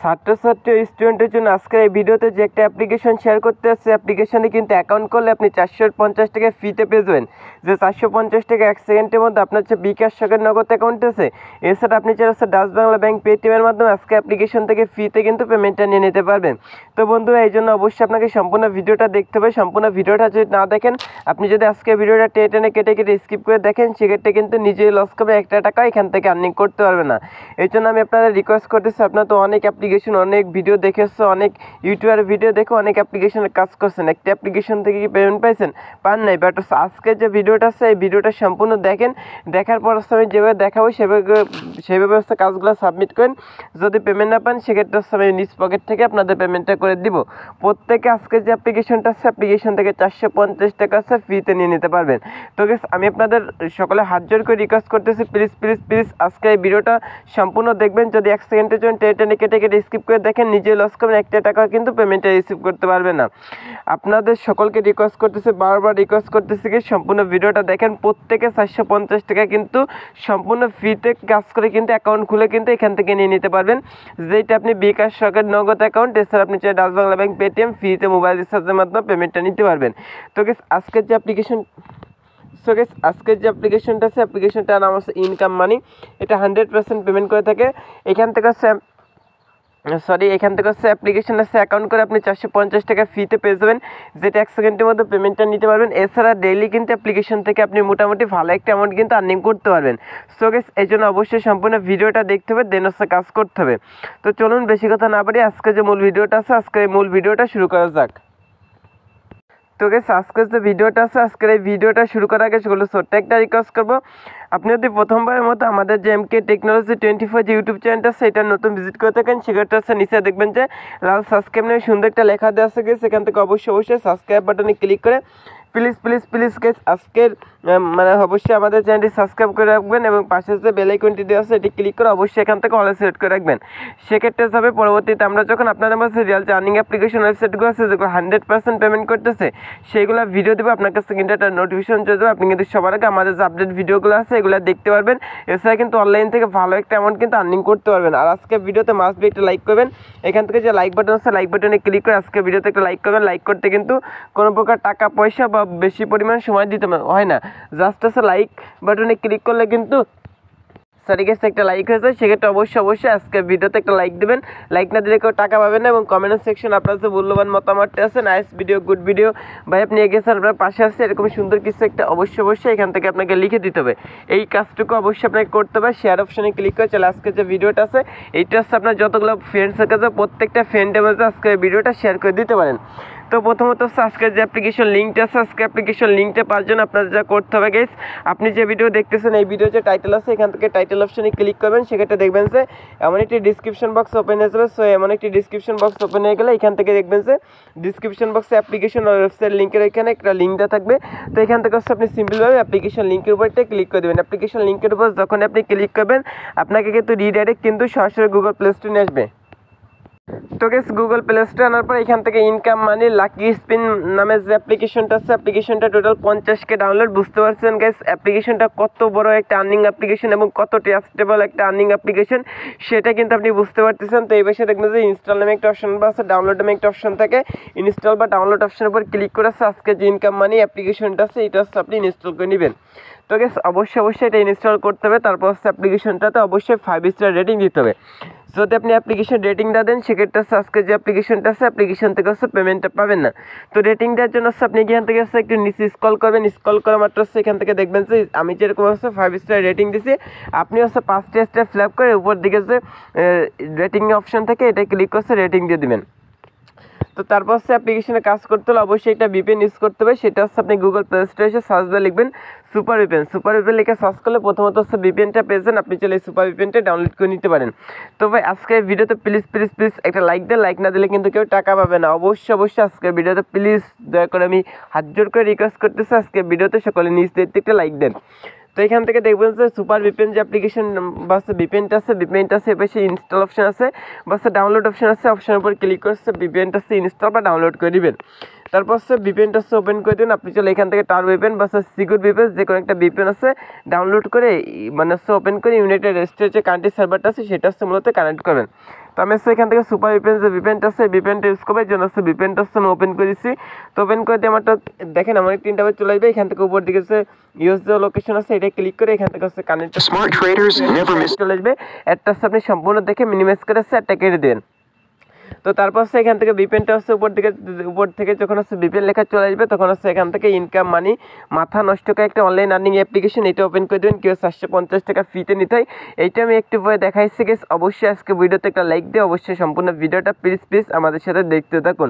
ছাত্রছাত্রী ও স্টুডেন্টের জন্য আজকের এই ভিডিওতে যে একটা অ্যাপ্লিকেশন শেয়ার করতে আসছে, অ্যাপ্লিকেশনে কিন্তু অ্যাকাউন্ট করলে আপনি 450 টাকা ফ্রিতে পেয়ে যাবেন। যে 450 টাকা 1 সেকেন্ডের মধ্যে আপনার যে বিকাশ সকের নগদ অ্যাকাউন্ট আছে, এছাড়া আপনি চাইলে ডাচ বাংলা ব্যাংক পেটিএমের মাধ্যমে আজকে অ্যাপ্লিকেশন থেকে ফ্রিতে কিন্তু পেমেন্টটা নিয়ে নিতে পারবেন। তো বন্ধুরা, এই জন্য অবশ্যই আপনাকে সম্পূর্ণ ভিডিওটা দেখতে হবে। সম্পূর্ণ ভিডিওটা যদি না দেখেন, আপনি যদি আজকে ভিডিওটা টেনে কেটে স্কিপ করে দেখেন, সেক্ষেত্রে কিন্তু নিজেই লস করবে, একটা টাকা এখান থেকে আর্নিং করতে পারবে না। এই জন্য আমি আপনাদের রিকোয়েস্ট করতেছি, আপনারা তো অনেক অ্যাপ্লিকেশন অনেক ভিডিও দেখেছো, অনেক ইউটিউবের ভিডিও দেখে অনেক অ্যাপ্লিকেশনের কাজ করছেন, একটা অ্যাপ্লিকেশন থেকে কি পেমেন্ট পাইছেন? পান নাই। বাট আজকে যে ভিডিওটা আছে, এই ভিডিওটা সম্পূর্ণ দেখেন, দেখার পর আমি যেভাবে দেখাবো সেভাবে কাজগুলো সাবমিট করেন। যদি পেমেন্ট না পান, সেক্ষেত্রে আমি নিজ পকেট থেকে আপনাদের পেমেন্টটা করে দিব। প্রত্যেকে আজকে যে অ্যাপ্লিকেশনটা আছে, অ্যাপ্লিকেশন থেকে 450 টাকা আছে ফ্রিতে নিয়ে নিতে পারবেন। তো গেস, আমি আপনাদের সকলে হাত জোর করে রিকোয়েস্ট করতেছি, প্লিজ প্লিজ প্লিজ আজকে এই ভিডিওটা সম্পূর্ণ দেখবেন। যদি 1 সেকেন্ডের জন্য টেনে কেটে স্কিপ করে দেখেন, নিজে লস করবেন, একটা টাকা কিন্তু পেমেন্টটা রিসিভ করতে পারবেন না। আপনাদের সকলকে রিকোয়েস্ট করতেছি, বারবার রিকোয়েস্ট করতেছি কি সম্পূর্ণ ভিডিওটা দেখেন। প্রত্যেকে 450 টাকা কিন্তু সম্পূর্ণ ফ্রিতে কাজ করে কিন্তু অ্যাকাউন্ট খুলে কিন্তু এখান থেকে নিয়ে নিতে পারবেন। যেটা আপনি বিকাশ সকের নগদ অ্যাকাউন্ট, এছাড়া আপনি চাই ডাচ বাংলা ব্যাংক পেটিএম ফ্রিতে মোবাইল রিচার্জের মাধ্যমে পেমেন্টটা নিতে পারবেন। তো গেস, আজকের যে অ্যাপ্লিকেশনটা আছে, অ্যাপ্লিকেশনটার নাম আছে ইনকাম মানি। এটা 100% পেমেন্ট করে থাকে। এখান থেকে অ্যাপ্লিকেশন আছে, অ্যাকাউন্ট করে আপনি 450 টাকা ফ্রিতে পেয়ে যাবেন, যেটা 1 সেকেন্ডের মধ্যে পেমেন্টটা নিতে পারবেন। এছাড়া ডেইলি কিন্তু অ্যাপ্লিকেশন থেকে আপনি মোটামুটি ভালো একটা অ্যামাউন্ট কিন্তু আর্নিং করতে পারবেন। সো গাইস, এই জন্য অবশ্যই সম্পূর্ণ ভিডিওটা দেখতে হবে, দেন কাজ করতে হবে। তো চলুন বেশি কথা না বাড়িয়ে আজকে যে মূল ভিডিওটা আছে, আজকে এই মূল ভিডিওটা শুরু করা যাক। তো গাইস, আজকের যে ভিডিওটা আছে, আজকের এই ভিডিওটা শুরু করার আগে সেগুলো ছোট্ট একটা রিকোয়েস্ট করবো। আপনি যদি প্রথমবারের মতো আমাদের যে MK টেকনোলজি 24 যে ইউটিউব চ্যানেলটা আছে, এটা নতুন ভিজিট করে থাকেন, সেক্ষেত্রে আছে নিচে দেখবেন যে লাল সাবস্ক্রাইব নিয়ে সুন্দর একটা লেখা দেওয়া আছে। গেছে সেখান থেকে অবশ্যই সাবস্ক্রাইব বাটনে ক্লিক করে প্লিজ প্লিজ প্লিজ গেস আজকের অবশ্যই আমাদের চ্যানেলটি সাবস্ক্রাইব করে রাখবেন, এবং পাশে যে বেল আইকনটি দেওয়া আছে এটি ক্লিক করে অবশ্যই এখান থেকে অলে সিলেক্ট করে রাখবেন। সেক্ষেত্রে যাবে পরবর্তীতে আমরা যখন আপনাদের মাঝে রিয়েল আর্নিং অ্যাপ্লিকেশন ওয়েবসাইটগুলো আছে, যেগুলো 100% পেমেন্ট করতেছে, সেইগুলো ভিডিও দেবো আপনার কাছে, কিন্তু একটা নোটিফিকেশন চলে যাবে। আপনি কিন্তু সবার আগে আমাদের যে আপডেট ভিডিওগুলো আছে এগুলো দেখতে পারবেন। এছাড়া কিন্তু অনলাইন থেকে ভালো একটা অ্যামাউন্ট কিন্তু আর্নিং করতে পারবেন। আর আজকে ভিডিওতে মাস্ট বি একটা লাইক করবেন। এখান থেকে যে লাইক বাটন আছে, লাইক বাটনে ক্লিক করে আজকে ভিডিওতে একটা লাইক করবেন। লাইক করতে কিন্তু কোনো প্রকার টাকা পয়সা বা বেশি পরিমাণ সময় দিতে হয় না, জাস্ট আছে লাইক বাটনে ক্লিক করলে কিন্তু একটা লাইক হয়ে যায়। সেক্ষেত্রে অবশ্যই আজকে ভিডিওতে একটা লাইক দেবেন। লাইক না দিলে কেউ টাকা পাবেন না। এবং কমেন্ট সেকশন আপনার যে মূল্যবান মতামতটা আছে, নাইস ভিডিও, গুড ভিডিও, ভাই আপনি এগিয়েছেন, আপনার পাশে আসছে, এরকম সুন্দর কিছু একটা অবশ্যই এখান থেকে আপনাকে লিখে দিতে হবে। এই কাজটুকু অবশ্যই আপনাকে করতে হবে। শেয়ার অপশনে ক্লিক করে চলে আজকে যে ভিডিওটা আছে, এইটা হচ্ছে আপনার যতগুলো ফ্রেন্ড সার্কেল আছে, প্রত্যেকটা ফ্রেন্ডের মধ্যে আজকে ভিডিওটা শেয়ার করে দিতে পারেন। তো প্রথমত হচ্ছে আজকের যে অ্যাপ্লিকেশন লিঙ্কটা আছে, আজকে অ্যাপ্লিকেশন লিঙ্কটা পাওয়ার জন্য আপনাদের যা করতে হবে গাইস, আপনি যে ভিডিও দেখতেছেন, এই ভিডিও যে টাইটেল আছে, এখান থেকে টাইটেল অপশনে ক্লিক করবেন। সেক্ষেত্রে দেখবেন যে এমন একটি ডিসক্রিপশন বক্স ওপেন হয়ে যাবে। সো এমন একটি ডিসক্রিপশন বক্স ওপেন হয়ে গেলে এখান থেকে দেখবেন যে ডিসক্রিপশন বক্সে অ্যাপ্লিকেশন আর ওয়েবসাইট লিঙ্কের এখানে একটা লিঙ্ক দেওয়া থাকবে। তো এখান থেকে হচ্ছে আপনি সিম্পলভাবে অ্যাপ্লিকেশন লিঙ্কের উপর একটা ক্লিক করে দেবেন। অ্যাপ্লিকেশন লিঙ্কের উপর যখন আপনি ক্লিক করবেন, আপনাকে কিন্তু রিডাইরেক্ট কিন্তু সরাসরি গুগল প্লে স্টোরে নিয়ে আসবে। তো গাইস, গুগল প্লে স্টোরে আনার পর এখান থেকে ইনকাম মানি লাকি স্পিন নামে যে অ্যাপ্লিকেশনটা আছে, অ্যাপ্লিকেশনটা টোটাল 50K ডাউনলোড। বুঝতে পারছেন গাইস, অ্যাপ্লিকেশনটা কত বড় একটা আর্নিং অ্যাপ্লিকেশন এবং কত ট্রাস্টেবল একটা আর্নিং অ্যাপ্লিকেশন, সেটা কিন্তু আপনি বুঝতে পারতেছেন। তো এই পাশে দেখবেন যে ইনস্টল নামে একটা অপশন বা আছে, ডাউনলোড নামে একটা অপশন থাকে। ইনস্টল বা ডাউনলোড অপশনের উপর ক্লিক করে আজকে যে ইনকাম মানি অ্যাপ্লিকেশনটা আছে, এটা হচ্ছে আপনি ইনস্টল করে নেবেন। তো গাইস, অবশ্যই এটা ইনস্টল করতে হবে। তারপর হচ্ছে অ্যাপ্লিকেশনটাতে অবশ্যই 5 স্টার রেটিং দিতে হবে। যদি আপনি অ্যাপ্লিকেশন রেটিংটা দেন, সেক্ষেত্রে আজকে যে অ্যাপ্লিকেশনটা আছে, অ্যাপ্লিকেশন থেকে হচ্ছে পেমেন্টটা পাবেন না। তো রেটিং দেওয়ার জন্য হচ্ছে আপনি এখান থেকে হচ্ছে একটু নিচে স্ক্রল করবেন। স্ক্রল করা মাত্র হচ্ছে এখান থেকে দেখবেন যে আমি যেরকম হচ্ছে 5 স্টার রেটিং দিছি, আপনি হচ্ছে 5টা স্টার ফ্ল্যাপ করে উপর দিকে যে রেটিং অপশন থেকে এটা ক্লিক করছে রেটিং দিয়ে দিবেন। তো তারপর হচ্ছে অ্যাপ্লিকেশনে কাজ করতে হলে অবশ্যই একটা VPN ইউজ করতে হবে। সেটা হচ্ছে আপনি গুগল প্লে স্টোরে এসে সার্চ দিয়ে লিখবেন সুপার VPN লিখে সার্চ করলে প্রথমত হচ্ছে VPNটা পেয়ে যান। আপনি চাইলে সুপার VPNটা ডাউনলোড করে নিতে পারেন। তো ভাই, আজকে ভিডিওতে প্লিজ প্লিজ প্লিজ একটা লাইক দেন। লাইক না দিলে কিন্তু কেউ টাকা পাবে না। অবশ্যই আজকে ভিডিওতে প্লিজ দয়া করে আমি হাত জোর করে রিকোয়েস্ট করতেছি, আজকে ভিডিওতে সকলে নিজ দেখতে একটা লাইক দেন। তো এখান থেকে দেখবেন যে সুপার VPN যে অ্যাপ্লিকেশন বা VPNটা আছে এপাশে ইনস্টল অপশন আছে বা ডাউনলোড অপশন আছে। অপশনের উপর ক্লিক করছে VPNটা ইনস্টল বা ডাউনলোড করে দিবেন। তারপর হচ্ছে VPNটা ওপেন করে দিন। আপনি চলে এখান থেকে টার VPN বা সিকিউর VPN যে কোনো একটা VPN আছে ডাউনলোড করে ওপেন করে ইউনাইটেড স্টেটস যে কান্ট্রি সার্ভারটা আছে সেটা হচ্ছে মূলত কানেক্ট করবেন। তো আমি হচ্ছে এখান থেকে সুপার ভিপিএন যে ভিপিএনটা আছে ভিপিএনটা ইউজ করবো, এই জন্য হচ্ছে ভিপিএনটা হচ্ছে আমি ওপেন করে দিচ্ছি। তো ওপেন করে দিয়ে আমারটা দেখেন আমার একটা ইন্টারভিউ চলে আসবে। এখান থেকে উপর দিকে হচ্ছে ইউজ যে লোকেশন আছে এটা ক্লিক করে এখান থেকে হচ্ছে কানেক্ট চলে আসবে। একটা হচ্ছে আপনি সম্পূর্ণ দেখে মিনিমাইজ করে হচ্ছে একটা কেটে দেন। তো তারপর হচ্ছে এখান থেকে ভিপিএনটা হচ্ছে উপর থেকে যখন হচ্ছে ভিপিএন লেখা চলে আসবে তখন হচ্ছে এখান থেকে ইনকাম মানি মাথা নষ্ট করে একটা অনলাইন আর্নিং অ্যাপ্লিকেশন এটা ওপেন করে দেবেন। কেউ 450 টাকা ফিতে নিতে হয়, এইটা আমি একটু পরে দেখাইছি গেস। অবশ্যই আজকে ভিডিওতে একটা লাইক দিয়ে অবশ্যই সম্পূর্ণ ভিডিওটা প্লিজ আমাদের সাথে দেখতে থাকুন।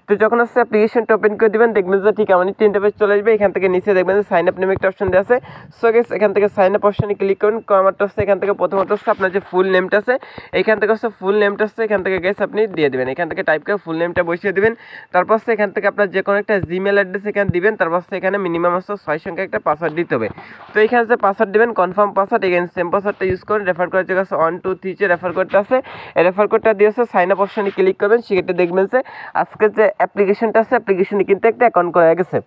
তো যখন হচ্ছে অ্যাপ্লিকেশনটা ওপেন করে দেবেন দেখবেন যে ঠিক আমার তিনটা পেজ চলে আসবে। এখান থেকে নিচে দেখবেন যে সাইন আপ নামে একটা অপশন দেওয়া আছে। সো গেস এখান থেকে সাইন আপ অপশনে ক্লিক করুন। আমারটা হচ্ছে এখান থেকে প্রথমত হচ্ছে আপনার যে ফুল নেমটা আছে এখান থেকে হচ্ছে ফুল নেমটা হচ্ছে এখান থেকে গেস আপনি দিয়ে দেবেন। এখান থেকে টাইপ করে ফুল নেমটা বসিয়ে দেবেন। তারপর হচ্ছে এখান থেকে আপনার যে কোনো একটা জিমেল অ্যাড্রেস এখানে দিবেন। তারপর হচ্ছে এখানে মিনিমাম হচ্ছে 6 সংখ্যা একটা পাসওয়ার্ড দিতে হবে। তো এখানে যে পাসওয়ার্ড দিবেন কনফার্ম পাসওয়ার্ড, এখানে সেম পাসওয়ার্ডটা ইউজ করুন। রেফার করার জায়গা আছে 1 2 3 যে রেফার কোডটা আছে এই রেফার কোডটা দিয়ে হচ্ছে সাইন আপ অপশনে ক্লিক করবেন। সেক্ষেত্রে দেখবেন যে আজকে যে অ্যাপ্লিকেশনটা আছে অ্যাপ্লিকেশনে কিন্তু একটা অ্যাকাউন্ট করা গেছে।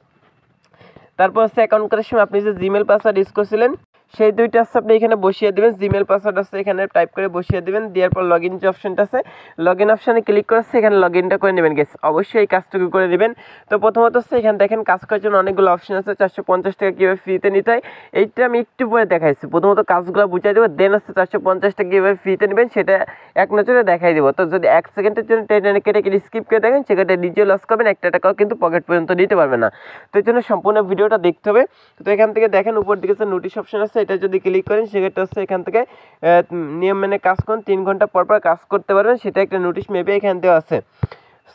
তারপর হচ্ছে অ্যাকাউন্ট করার সময় আপনি যে জিমেল পাসওয়ার্ড ইউজ করছিলেন সেই দুইটা হচ্ছে আপনি এখানে বসিয়ে দেবেন। জিমেল পাসওয়ার্ড আছে এখানে টাইপ করে বসিয়ে দেবেন। দেওয়ার পর লগ ইন যে অপশনটা আছে লগ ইন অপশানে ক্লিক করে এখানে লগ ইনটা করে নেবেন গেস। অবশ্যই এই কাজটুকু করে দেবেন। তো প্রথমত হচ্ছে এখানে দেখেন কাজ করার জন্য অনেকগুলো অপশন আছে। 450 টাকা কীভাবে ফ্রিতে নিতে হয় এইটা আমি একটু পরে দেখাইছি। প্রথমত কাজগুলো বুঝাই দেবো, দেন হচ্ছে 450 টাকা কীভাবে ফ্রিতে নেবেন সেটা এক নজরে দেখাই দেবো। তো যদি 1 সেকেন্ডের জন্য টেনে কেটে স্কিপ করে দেখেন সেক্ষেত্রে নিজে লস করবেন, 1 টাকাও কিন্তু পকেট পর্যন্ত দিতে পারবে না। তো এই জন্য সম্পূর্ণ ভিডিওটা দেখতে হবে। তো এখান থেকে দেখেন উপর দিকে যে নোটিশ অপশন আছে এটা যদি ক্লিক করেন সেক্ষেত্রে হচ্ছে এখান থেকে নিয়ম মেনে কাজ করুন, 3 ঘন্টা পর কাজ করতে পারবেন সেটা একটা নোটিশ মেপে এখান থেকে আছে।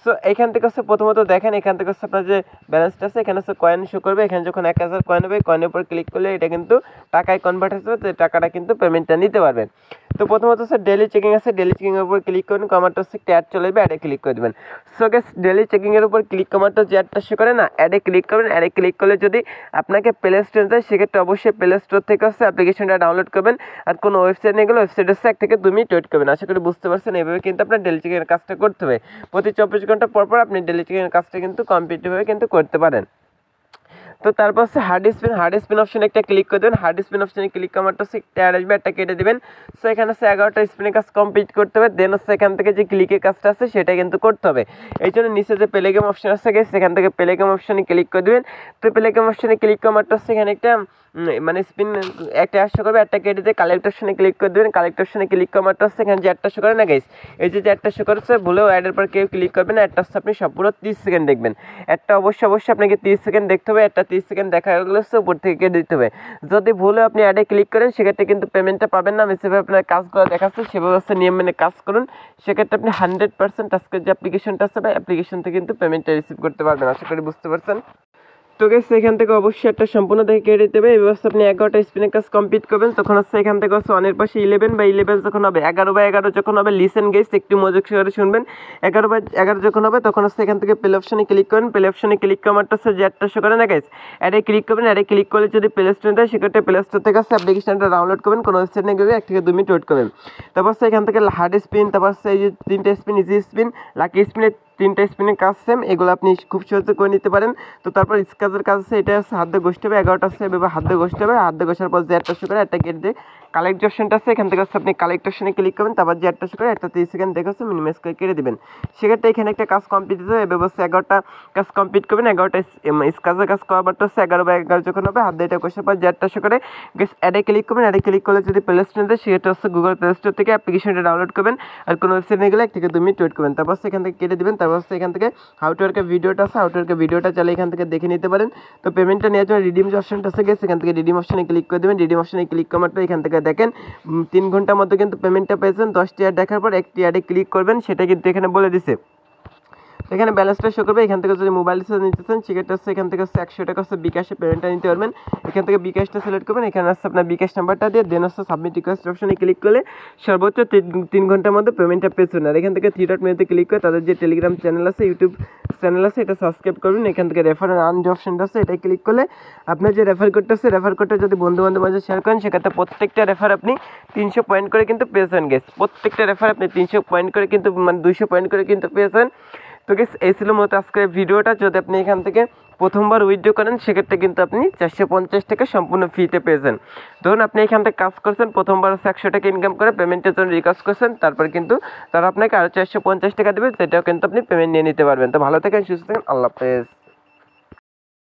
সো এখান থেকে হচ্ছে প্রথমত দেখেন এখান থেকে হচ্ছে আপনার যে ব্যালেন্সটা আছে এখানে হচ্ছে কয়েন শো করবে। এখানে যখন 1000 কয়েন হবে কয়েনের উপর ক্লিক করলে এটা কিন্তু টাকায় কনভার্ট হচ্ছে, তো টাকাটা কিন্তু পেমেন্টটা নিতে পারবেন। তো প্রথমত হচ্ছে ডেলি চেকিং আছে, ডেলি চেকিংয়ের উপর ক্লিক করুন। কমারটা হচ্ছে একটা অ্যাড চলে যাবে, অ্যাডে ক্লিক করে দেবেন। সো গেস ডেলি চেকিংয়ের উপর ক্লিক কমারটা যে অ্যাডটা শো করে না অ্যাডে ক্লিক করবেন। অ্যাডে ক্লিক করলে যদি আপনাকে প্লে স্টোর যায় সেক্ষেত্রে অবশ্যই প্লে স্টোর থেকে হচ্ছে অ্যাপ্লিকেশনটা ডাউনলোড করবেন। আর কোনো ওয়েবসাইট নিয়ে গেলে ওয়েবসাইট হচ্ছে 1 থেকে 2 মিনিট ওয়েট করবেন। আশা করি বুঝতে পারছেন। এইভাবে কিন্তু আপনার ডেলি চেকিংয়ের কাজটা করতে হবে। প্রতি 24 ঘন্টা পর আপনি ডেলি চেকিংয়ের কাজটা কিন্তু কমপ্লিটভাবে কিন্তু করতে পারেন। তো তারপর হচ্ছে হার্ড স্পিন অপশনে একটা ক্লিক করে দেবেন। হার্ড স্পিন অপশনে ক্লিক করার হচ্ছে একটা অ্যাড আসবে, একটা কেটে দেবেন। সো এখানে হচ্ছে 11টা স্পিনের কাজ কমপ্লিট করতে হবে। দেন হচ্ছে এখান থেকে যে ক্লিকের কাজটা আছে সেটা কিন্তু করতে হবে। এই জন্য নিচে যে প্লে গেম অপশন আছে সেখান থেকে প্লে গেম অপশনে ক্লিক করে দেবেন। তো প্লে গেম অপশনে ক্লিক করার হচ্ছে এখানে একটা মানে স্পিন একটা অ্যাড শো করবে, একটা কেটে দিয়ে কালেক্ট অপশনে ক্লিক করে দেবেন। কালেক্ট অপশনে ক্লিক করার হচ্ছে এখানে যে অ্যাডটা শো করে না গাইস, এই যে অ্যাডটা শো করছে ভুলেও অ্যাডের পর কেউ ক্লিক করবেন না। অ্যাডটা হচ্ছে আপনি সম্পূর্ণ 30 সেকেন্ড দেখবেন। অ্যাডটা অবশ্যই আপনাকে 30 সেকেন্ড দেখতে হবে। একটা 30 সেকেন্ড দেখা গেলে হচ্ছে উপর থেকে কেটে দিতে হবে। যদি ভুলে আপনি অ্যাডে ক্লিক করেন সেক্ষেত্রে কিন্তু পেমেন্টটা পাবেন না। আমি সেভাবে আপনার কাজগুলো দেখাচ্ছি সেভাবে হচ্ছে নিয়ম মেনে কাজ করুন। সেক্ষেত্রে আপনি 100% আজকের যে অ্যাপ্লিকেশনটা আছে অ্যাপ্লিকেশন থেকে কিন্তু পেমেন্টটা রিসিভ করতে পারবেন। আশা করি বুঝতে পারছেন। তো গেস এখান থেকে অবশ্যই একটা সম্পূর্ণ থেকে কেটে দিতে হবে। এই ব্যবস্থা আপনি 11টা স্পিনের কাজ কমপ্লিট করবেন। তখন হচ্ছে এখান থেকে হচ্ছে অনের পাশে 11 বা 11 যখন হবে 11/11 যখন হবে লিসেন গেস একটু মনোযোগ সহকারে শুনবেন। 11/11 যখন হবে তখন হচ্ছে এখান থেকে প্লে অপশনে ক্লিক করেন। প্লে অপশনে ক্লিক করারটা হচ্ছে যে অ্যাডটা শো করে না গাইস অ্যাডে ক্লিক করবেন। অ্যাডে ক্লিক করলে যদি প্লে স্টোরে দেয় সেক্ষেত্রে প্লে স্টোর থেকে হচ্ছে অ্যাপ্লিকেশনটা ডাউনলোড করবেন। কোনো ওয়েবসাইট নিয়ে গেলে 1 থেকে 2 মিনিট ওয়েট করবেন। তারপর হচ্ছে এখান থেকে হার্ড স্পিন, তারপর হচ্ছে এই যে 3টা স্পিন, ইজি স্পিন, লাকি স্পিনের 3টা স্পিনের কাজ সেম, এগুলো আপনি খুব সহজে করে নিতে পারেন। তো তারপর স্কাজের কাজ আছে, এটা হচ্ছে হাত দিয়ে ঘষতে হবে। 11টা আছে এভাবে হাত দিয়ে ঘষতে হবে। হাত দিয়ে ঘষার পর যে একটা শো করে একটা গেট দিয়ে কালেক্ট অপশনটা আছে এখান থেকে হচ্ছে আপনি কালেক্ট অপশনে ক্লিক করবেন। তারপর যে একটা শো করে একটা 30 সেকেন্ড দেখে হচ্ছে মিনিমাইজ করে কেটে দেবেন। সেক্ষেত্রে এখানে একটা কাজ কমপ্লিট হয়ে যাবে। এভাবে হচ্ছে 11টা কাজ কমপ্লিট করবেন। 11টা স্কাজের কাজ করার হচ্ছে 11/11 যখন হবে হাত দিয়ে এটা ঘষার পর যে একটা শো করে অ্যাডে ক্লিক করবেন। অ্যাডে ক্লিক করলে যদি প্লে স্টোরে দেয় সেটা হচ্ছে গুগল প্লে স্টোর থেকে অ্যাপ্লিকেশনটা ডাউনলোড করবেন। আর কোনো ওয়েবসাইট নিয়ে গেলে 1 থেকে 2 মিনিট ওয়েট করবেন। তারপর হচ্ছে এখান থেকে কেটে দেবেন। তারপর হচ্ছে এখান থেকে হাউ টু ওয়ার্কের ভিডিওটা আছে, হাউ টু ওয়ার্কের ভিডিওটা চাইলে এখান থেকে দেখে নিতে পারেন। তো পেমেন্টটা নেওয়ার জন্য রিডিম যে অপশনটা আছে গেছে এখান থেকে রিডিম অপশনে ক্লিক করে দেবেন। রিডিম অপশনে ক্লিক করার পর এখান থেকে দেখেন 3 ঘন্টার মধ্যে কিন্তু পেমেন্টটা পেয়েছেন। 10টি অ্যাড দেখার পর একটি অ্যাডে ক্লিক করবেন, সেটা কিন্তু এখানে বলে দিছে। এখানে ব্যালেন্সটা শো করবে। এখান থেকে যদি মোবাইল রিচার্জ নিতে চান সেক্ষেত্রে হচ্ছে এখান থেকে হচ্ছে 100 টাকা হচ্ছে বিকাশে পেমেন্টটা নিতে পারবেন। এখান থেকে বিকাশটা সিলেক্ট করবেন। এখানে হচ্ছে আপনার বিকাশ নাম্বারটা দিয়ে দেন হচ্ছে সাবমিট রিকোয়েস্ট অপশনে ক্লিক করলে সর্বোচ্চ 3 ঘন্টার মধ্যে পেমেন্টটা পেয়েছেন। আর এখান থেকে 3 ডট মেনুতে ক্লিক করে তাদের যে টেলিগ্রাম চ্যানেল আছে, ইউটিউব চ্যানেল আছে, এটা সাবস্ক্রাইব করবেন। এখান থেকে রেফার আর্ন যে অপশনটা আছে এটা ক্লিক করলে আপনার যে রেফার কোডটা আছে রেফার কোডটা যদি বন্ধু-বান্ধব মাঝে শেয়ার করেন সেক্ষেত্রে প্রত্যেকটা রেফার আপনি 300 পয়েন্ট করে কিন্তু পেয়েছেন গেস। প্রত্যেকটা রেফার আপনি 300 পয়েন্ট করে কিন্তু মানে 200 পয়েন্ট করে কিন্তু পেয়েছেন। তো গেস এই ছিল মতো আজকের ভিডিওটা। যদি আপনি এখান থেকে প্রথমবার উইথড্র করেন সেক্ষেত্রে কিন্তু আপনি 450 টাকা সম্পূর্ণ ফ্রিতে পেয়েছেন। ধরুন আপনি এখান থেকে কাজ করছেন, প্রথমবার 100 টাকা ইনকাম করে পেমেন্টের জন্য রিকোয়েস্ট করছেন, তারপর কিন্তু তারা আপনাকে আরও 450 টাকা দেবে, সেটাও কিন্তু আপনি পেমেন্ট নিয়ে নিতে পারবেন। তো ভালো থাকেন, সুস্থ থাকেন, আল্লাহ হাফেজ।